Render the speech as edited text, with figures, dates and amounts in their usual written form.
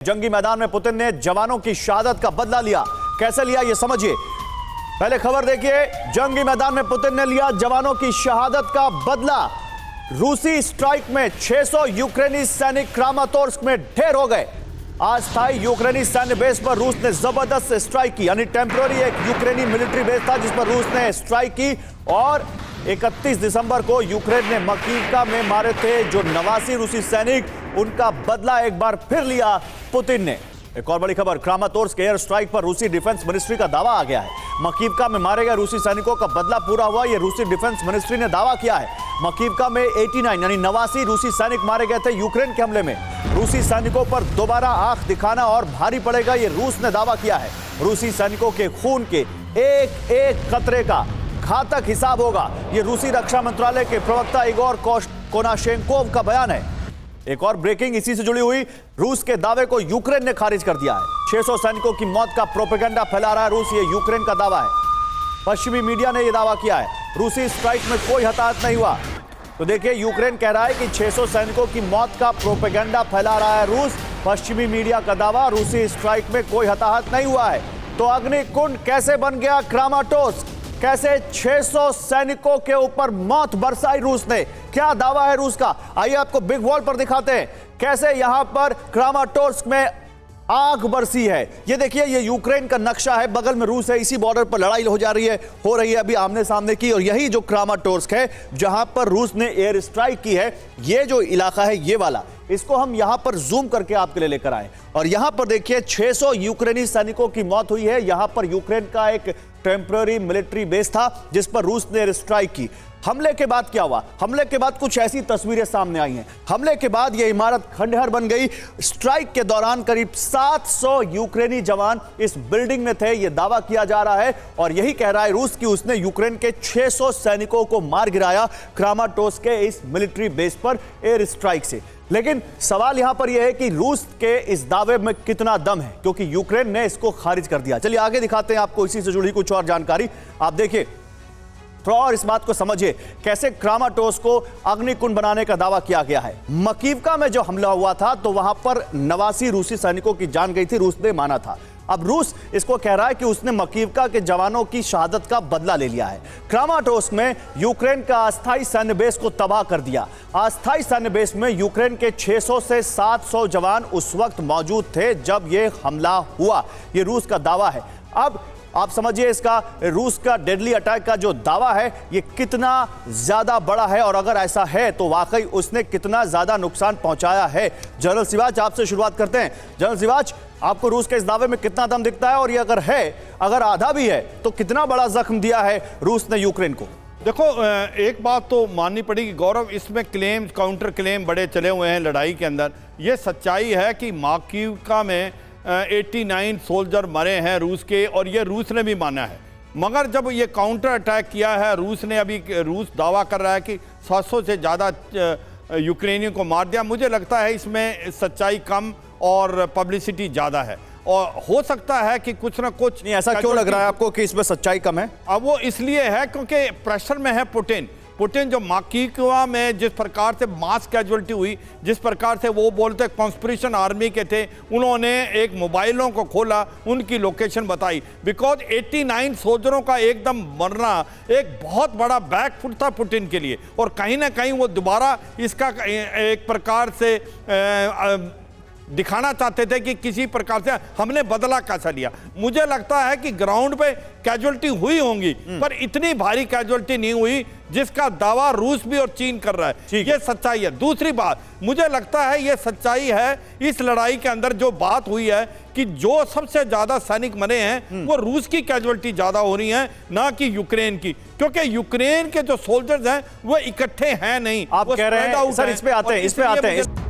जंगी मैदान में पुतिन ने जवानों की शहादत का बदला लिया। कैसे लिया ये समझिए। पहले खबर देखिए। जंगी मैदान में पुतिन ने लिया जवानों की शहादत का बदला। रूसी स्ट्राइक में 600 यूक्रेनी सैनिक क्रामातोर्स्क में ढेर हो गए। अस्थायी यूक्रेनी सैन्य बेस पर रूस ने जबरदस्त स्ट्राइक की, यानी टेम्पररी एक यूक्रेनी मिलिट्री बेस था जिस पर रूस ने स्ट्राइक की और 31 दिसंबर को यूक्रेन ने मकीवका में मारे थे जो 89 रूसी सैनिक, उनका बदला एक बार फिर लिया पुतिन ने। एक और बड़ी खबर, क्रामातोर्स्क एयर स्ट्राइक पर रूसी डिफेंस मिनिस्ट्री का दावा आ गया है। मकीवका में मारे गए रूसी सैनिकों का बदला पूरा हुआ, यह रूसी डिफेंस मिनिस्ट्री ने दावा किया है। मकीवका में 89 यानी 89 रूसी सैनिक मारे गए थे यूक्रेन के हमले में। रूसी सैनिकों पर दोबारा आंख दिखाना और भारी पड़ेगा, यह रूस ने दावा किया है। रूसी सैनिकों के खून के एक एक कतरे का घातक हिसाब होगा, यह रूसी रक्षा मंत्रालय के प्रवक्ता इगोर कोनाशेंकोव का बयान है। एक और ब्रेकिंग इसी से जुड़ी हुई, रूस के दावे को यूक्रेन ने खारिज कर दिया है। 600 सैनिकों की मौत का प्रोपेगेंडा फैला रहा है रूस, ये यूक्रेन का दावा है। पश्चिमी मीडिया ने यह दावा किया है रूसी स्ट्राइक में कोई हताहत नहीं हुआ। तो देखिए, यूक्रेन कह रहा है कि 600 सैनिकों की मौत का प्रोपेगेंडा फैला रहा है रूस। पश्चिमी मीडिया का दावा, रूसी स्ट्राइक में कोई हताहत नहीं हुआ है। तो अग्निकुंड कैसे बन गया क्रामाटोर्स्क? कैसे 600 सैनिकों के ऊपर मौत बरसाई रूस ने? क्या दावा है रूस का? आइए आपको बिग वॉल पर दिखाते हैं कैसे यहां पर क्रामाटोर्स्क में आग बरसी है। ये देखिए, ये यूक्रेन का नक्शा है, बगल में रूस है, इसी बॉर्डर पर लड़ाई हो रही है अभी आमने सामने की। और यही जो क्रामाटोर्स्क है जहां पर रूस ने एयर स्ट्राइक की है, ये जो इलाका है ये वाला, इसको हम यहां पर जूम करके आपके लिए लेकर आए और यहां पर देखिए 600 यूक्रेनी सैनिकों की मौत हुई है। यहां पर यूक्रेन का एक टेम्पररी मिलिट्री बेस था जिस पर रूस ने एयर स्ट्राइक की। हमले के बाद क्या हुआ? हमले के बाद कुछ ऐसी तस्वीरें सामने आई हैं। हमले के बाद यह इमारत खंडहर बन गई। स्ट्राइक के दौरान करीब 700 यूक्रेनी जवान इस बिल्डिंग में थे, यह दावा किया जा रहा है और यही कह रहा है रूस कि उसने यूक्रेन के 600 सैनिकों को मार गिराया क्रामाटोर्स्क के इस मिलिट्री बेस पर एयर स्ट्राइक से। लेकिन सवाल यहां पर यह है कि रूस के इस दावे में कितना दम है, क्योंकि यूक्रेन ने इसको खारिज कर दिया। चलिए आगे दिखाते हैं आपको इसी से जुड़ी कुछ और जानकारी। आप देखिए थोड़ा और इस बात को समझिए कैसे क्रामाटोर्स्क को अग्निकुंड बनाने का दावा किया गया है। मकीवका में जो हमला हुआ था तो वहां पर 89 रूसी सैनिकों की जान गई थी, रूस ने माना था। अब रूस इसको कह रहा है कि उसने मकीवका के जवानों की शहादत का बदला ले लिया है। क्रामाटोर्स्क में यूक्रेन का अस्थायी सैन्य बेस को तबाह कर दिया। अस्थायी सैन्य बेस में यूक्रेन के 600 से 700 जवान उस वक्त मौजूद थे जब यह हमला हुआ, यह रूस का दावा है। अब आप समझिए इसका रूस का डेडली अटैक का जो दावा है ये कितना ज्यादा बड़ा है और अगर ऐसा है तो वाकई उसने कितना ज्यादा नुकसान पहुंचाया है। जनरल सिवाच, आपसे शुरुआत करते हैं। जनरल सिवाच, आपको रूस के इस दावे में कितना दम दिखता है और ये अगर आधा भी है तो कितना बड़ा जख्म दिया है रूस ने यूक्रेन को? देखो, एक बात तो माननी पड़ेगी गौरव, इसमें क्लेम काउंटर क्लेम बड़े चले हुए हैं लड़ाई के अंदर। ये सच्चाई है कि मकीवका में 89 सोल्जर मरे हैं रूस के और ये रूस ने भी माना है। मगर जब ये काउंटर अटैक किया है रूस ने, अभी रूस दावा कर रहा है कि 700 से ज़्यादा यूक्रेनियों को मार दिया। मुझे लगता है इसमें सच्चाई कम और पब्लिसिटी ज़्यादा है और हो सकता है कि कुछ ना कुछ। नहीं, ऐसा क्यों लग रहा है आपको कि इसमें सच्चाई कम है? अब वो इसलिए है क्योंकि प्रेशर में है पुतिन जो मकीवका में जिस प्रकार से मास कैजुअलिटी हुई, जिस प्रकार से वो बोलते कॉन्स्पिरेशन आर्मी के थे, उन्होंने एक मोबाइलों को खोला, उनकी लोकेशन बताई। बिकॉज 89 सोल्जरों का एकदम मरना एक बहुत बड़ा बैकफुट था पुतिन के लिए और कहीं ना कहीं वो दोबारा इसका एक प्रकार से दिखाना चाहते थे कि किसी प्रकार से हमने बदला कैसा लिया। मुझे लगता है कि ग्राउंड पे कैजुअलिटी हुई होंगी पर इतनी भारी कैजुअलिटी नहीं हुई जिसका दावा रूस भी और चीन कर रहा है। ये सच्चाई है। दूसरी बात, मुझे लगता है ये सच्चाई है इस लड़ाई के अंदर जो बात हुई है कि जो सबसे ज्यादा सैनिक मरे हैं वो रूस की कैजुअलिटी ज्यादा हो रही है ना कि यूक्रेन की, क्योंकि यूक्रेन के जो सोल्जर्स हैं वो इकट्ठे हैं नहीं। आप कह रहे हैं सर, इस पे आते हैं